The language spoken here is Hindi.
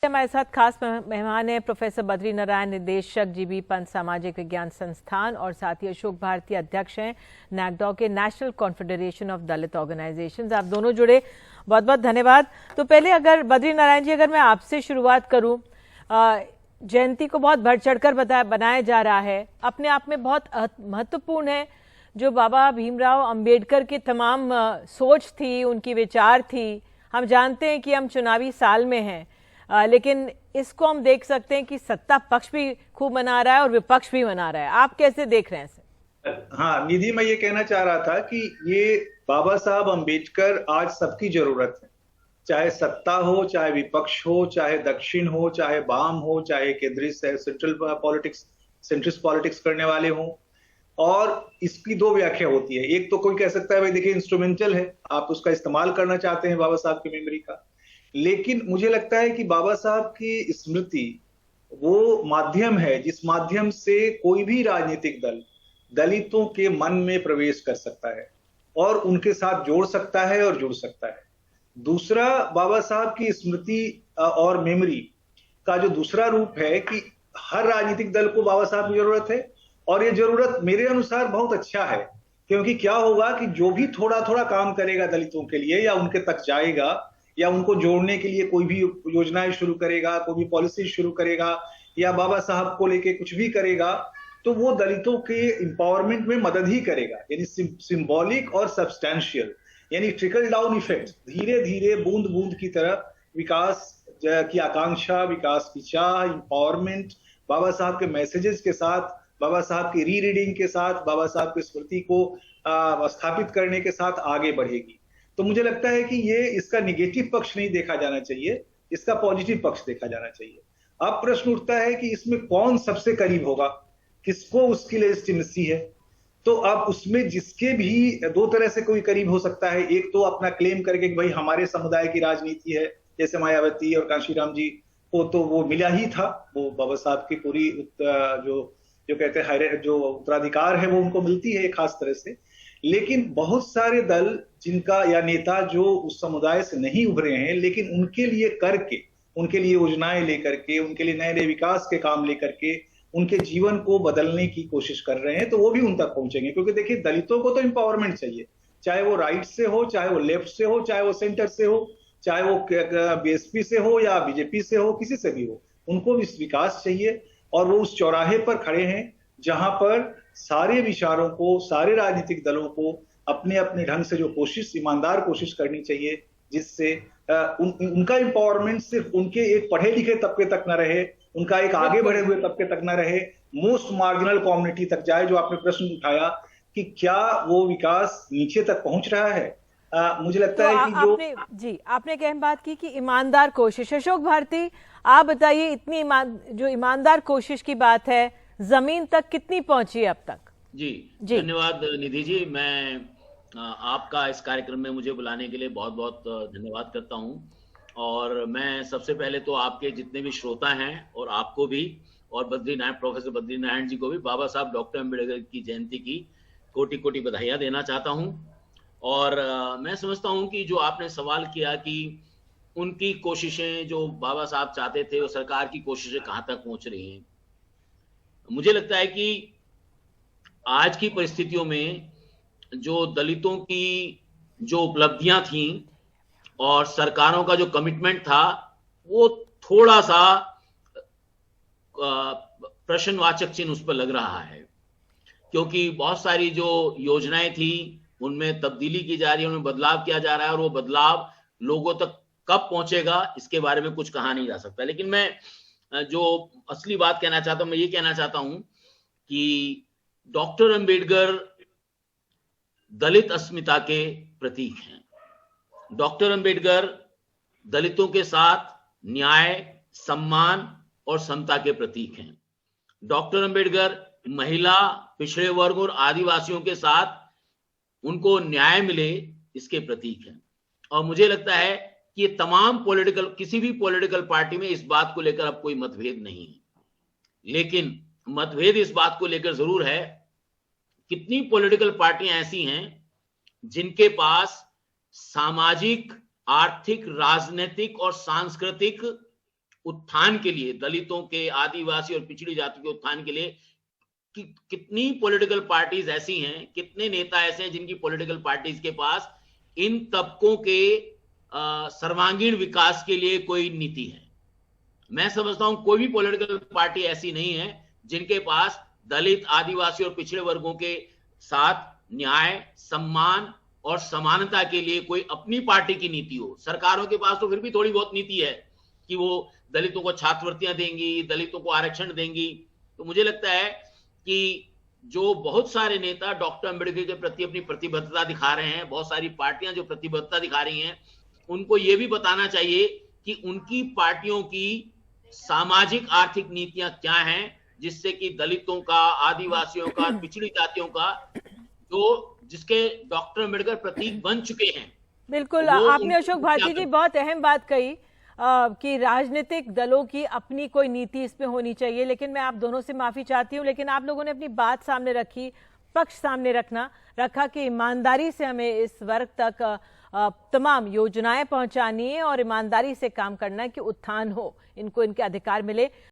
हमारे साथ खास मेहमान है प्रोफेसर बद्री नारायण, निदेशक जीबी पंत सामाजिक विज्ञान संस्थान और साथ ही अशोक भारती अध्यक्ष हैं नैकडॉ के national confederation of Dalit organisations. आप दोनों जुड़े, बहुत बहुत धन्यवाद। तो पहले अगर बद्री नारायण जी, अगर मैं आपसे शुरुआत करूं, जयंती को बहुत बढ़ चढ़कर बनाया जा रहा है, अपने आप में बहुत महत्वपूर्ण है। जो बाबा भीमराव अंबेडकर की तमाम सोच थी, उनकी विचार थी, हम जानते हैं कि हम चुनावी साल में हैं, लेकिन इसको हम देख सकते हैं कि सत्ता पक्ष भी खूब मना रहा है और विपक्ष भी मना रहा है। आप कैसे देख रहे हैं इसे? हाँ निधि, मैं ये कहना चाह रहा था कि ये बाबा साहब अंबेडकर आज सबकी जरूरत है, चाहे सत्ता हो, चाहे विपक्ष हो, चाहे दक्षिण हो, चाहे वाम हो, चाहे केंद्रीय सेंट्रिस्ट पॉलिटिक्स करने वाले हों। और इसकी दो व्याख्या होती है। एक तो कोई कह सकता है भाई देखिए इंस्ट्रूमेंटल है, आप उसका इस्तेमाल करना चाहते हैं बाबा साहब की मेमोरी का, लेकिन मुझे लगता है कि बाबा साहब की स्मृति वो माध्यम है जिस माध्यम से कोई भी राजनीतिक दल दलितों के मन में प्रवेश कर सकता है और उनके साथ जोड़ सकता है और जुड़ सकता है। दूसरा, बाबा साहब की स्मृति और मेमोरी का जो दूसरा रूप है कि हर राजनीतिक दल को बाबा साहब की जरूरत है, और ये जरूरत मेरे अनुसार बहुत अच्छा है, क्योंकि क्या होगा कि जो भी थोड़ा थोड़ा काम करेगा दलितों के लिए या उनके तक जाएगा या उनको जोड़ने के लिए कोई भी योजनाएं शुरू करेगा, कोई भी पॉलिसी शुरू करेगा या बाबा साहब को लेके कुछ भी करेगा, तो वो दलितों के एम्पावरमेंट में मदद ही करेगा। यानी सिंबॉलिक और सब्सटैंशियल, यानी ट्रिकल डाउन इफेक्ट, धीरे धीरे बूंद बूंद की तरह विकास की आकांक्षा, विकास की चाह, एम्पावरमेंट बाबा साहब के मैसेजेस के साथ, बाबा साहब की री रीडिंग के साथ, बाबा साहब की स्मृति को स्थापित करने के साथ आगे बढ़ेगी। तो मुझे लगता है कि ये इसका निगेटिव पक्ष नहीं देखा जाना चाहिए, इसका पॉजिटिव पक्ष देखा जाना चाहिए। अब प्रश्न उठता है कि इसमें कौन सबसे करीब होगा, किसको उसकी लेजिटिमेसी है। तो अब उसमें जिसके भी दो तरह से कोई करीब हो सकता है। एक तो अपना क्लेम करके कि भाई हमारे समुदाय की राजनीति है, जैसे मायावती और कांशीराम जी को तो वो मिला ही था, वो बाबा साहब की पूरी जो कहते हैं जो उत्तराधिकार है वो उनको मिलती है एक खास तरह से। लेकिन बहुत सारे दल जिनका या नेता जो उस समुदाय से नहीं उभरे हैं, लेकिन उनके लिए करके, उनके लिए योजनाएं लेकर के, उनके लिए नए नए विकास के काम लेकर के उनके जीवन को बदलने की कोशिश कर रहे हैं, तो वो भी उन तक पहुंचेंगे। क्योंकि देखिए दलितों को तो एम्पावरमेंट चाहिए, चाहे वो राइट से हो, चाहे वो लेफ्ट से हो, चाहे वो सेंटर से हो, चाहे वो बीएसपी से हो या बीजेपी से हो, किसी से भी हो, उनको भी विकास चाहिए। और वो उस चौराहे पर खड़े हैं जहां पर सारे विचारों को, सारे राजनीतिक दलों को अपने अपने ढंग से जो कोशिश, ईमानदार कोशिश करनी चाहिए, जिससे उनका एम्पावरमेंट सिर्फ उनके एक पढ़े लिखे तबके तक न रहे, उनका एक आगे बढ़े हुए तबके तक न रहे, मोस्ट मार्जिनल कम्युनिटी तक जाए। जो आपने प्रश्न उठाया कि क्या वो विकास नीचे तक पहुंच रहा है, मुझे लगता है कि आपने एक अहम बात की कि ईमानदार कोशिश। अशोक भारती, आप बताइए, इतनी जो ईमानदार कोशिश की बात है, जमीन तक कितनी पहुंची है अब तक? जी धन्यवाद निधि जी। मैं आपका इस कार्यक्रम में मुझे बुलाने के लिए बहुत बहुत धन्यवाद करता हूं। और मैं सबसे पहले तो आपके जितने भी श्रोता हैं और आपको भी, और प्रोफेसर बद्री नारायण जी को भी बाबा साहब डॉक्टर अम्बेडकर की जयंती की कोटि कोटि बधाइयां देना चाहता हूं। और मैं समझता हूं कि जो आपने सवाल किया कि उनकी कोशिशें, जो बाबा साहब चाहते थे, और सरकार की कोशिशें कहां तक पहुंच रही हैं, मुझे लगता है कि आज की परिस्थितियों में जो दलितों की जो उपलब्धियां थी और सरकारों का जो कमिटमेंट था, वो थोड़ा सा प्रश्नवाचक चिन्ह उस पर लग रहा है। क्योंकि बहुत सारी जो योजनाएं थी उनमें तब्दीली की जा रही है, उनमें बदलाव किया जा रहा है, और वो बदलाव लोगों तक कब पहुंचेगा इसके बारे में कुछ कहा नहीं जा सकता। लेकिन मैं जो असली बात कहना चाहता हूं, मैं ये कहना चाहता हूं कि डॉक्टर अंबेडकर दलित अस्मिता के प्रतीक हैं। डॉक्टर अंबेडकर दलितों के साथ न्याय, सम्मान और समता के प्रतीक हैं। डॉक्टर अंबेडकर महिला, पिछड़े वर्ग और आदिवासियों के साथ उनको न्याय मिले, इसके प्रतीक हैं। और मुझे लगता है कि ये तमाम किसी भी पॉलिटिकल पार्टी में इस बात को लेकर अब कोई मतभेद नहीं है। लेकिन मतभेद इस बात को लेकर जरूर है, कितनी पॉलिटिकल पार्टियां ऐसी हैं जिनके पास सामाजिक, आर्थिक, राजनीतिक और सांस्कृतिक उत्थान के लिए, दलितों के, आदिवासी और पिछड़ी जाति के उत्थान के लिए कितनी पॉलिटिकल पार्टीज ऐसी हैं, कितने नेता ऐसे हैं जिनकी पॉलिटिकल पार्टीज के पास इन तबकों के सर्वांगीण विकास के लिए कोई नीति है। मैं समझता हूं कोई भी पॉलिटिकल पार्टी ऐसी नहीं है जिनके पास दलित, आदिवासी और पिछड़े वर्गों के साथ न्याय, सम्मान और समानता के लिए कोई अपनी पार्टी की नीति हो। सरकारों के पास तो फिर भी थोड़ी बहुत नीति है कि वो दलितों को छात्रवृत्तियां देंगी, दलितों को आरक्षण देंगी। तो मुझे लगता है कि जो बहुत सारे नेता डॉक्टर अंबेडकर के प्रति अपनी प्रतिबद्धता दिखा रहे हैं, बहुत सारी पार्टियां जो प्रतिबद्धता दिखा रही हैं, उनको ये भी बताना चाहिए कि उनकी पार्टियों की सामाजिक आर्थिक नीतियां क्या हैं, जिससे कि दलितों का, आदिवासियों का, पिछड़ी जातियों का जो जिसके डॉक्टर अंबेडकर प्रतीक बन चुके हैं। बिल्कुल, आपने अशोक भारती जी बहुत अहम बात कही कि राजनीतिक दलों की अपनी कोई नीति इसमें होनी चाहिए, लेकिन मैं आप दोनों से माफी चाहती हूं, लेकिन आप लोगों ने अपनी बात सामने रखी, पक्ष सामने रखा कि ईमानदारी से हमें इस वर्ग तक तमाम योजनाएं पहुंचानी है और ईमानदारी से काम करना है कि उत्थान हो, इनको इनके अधिकार मिले।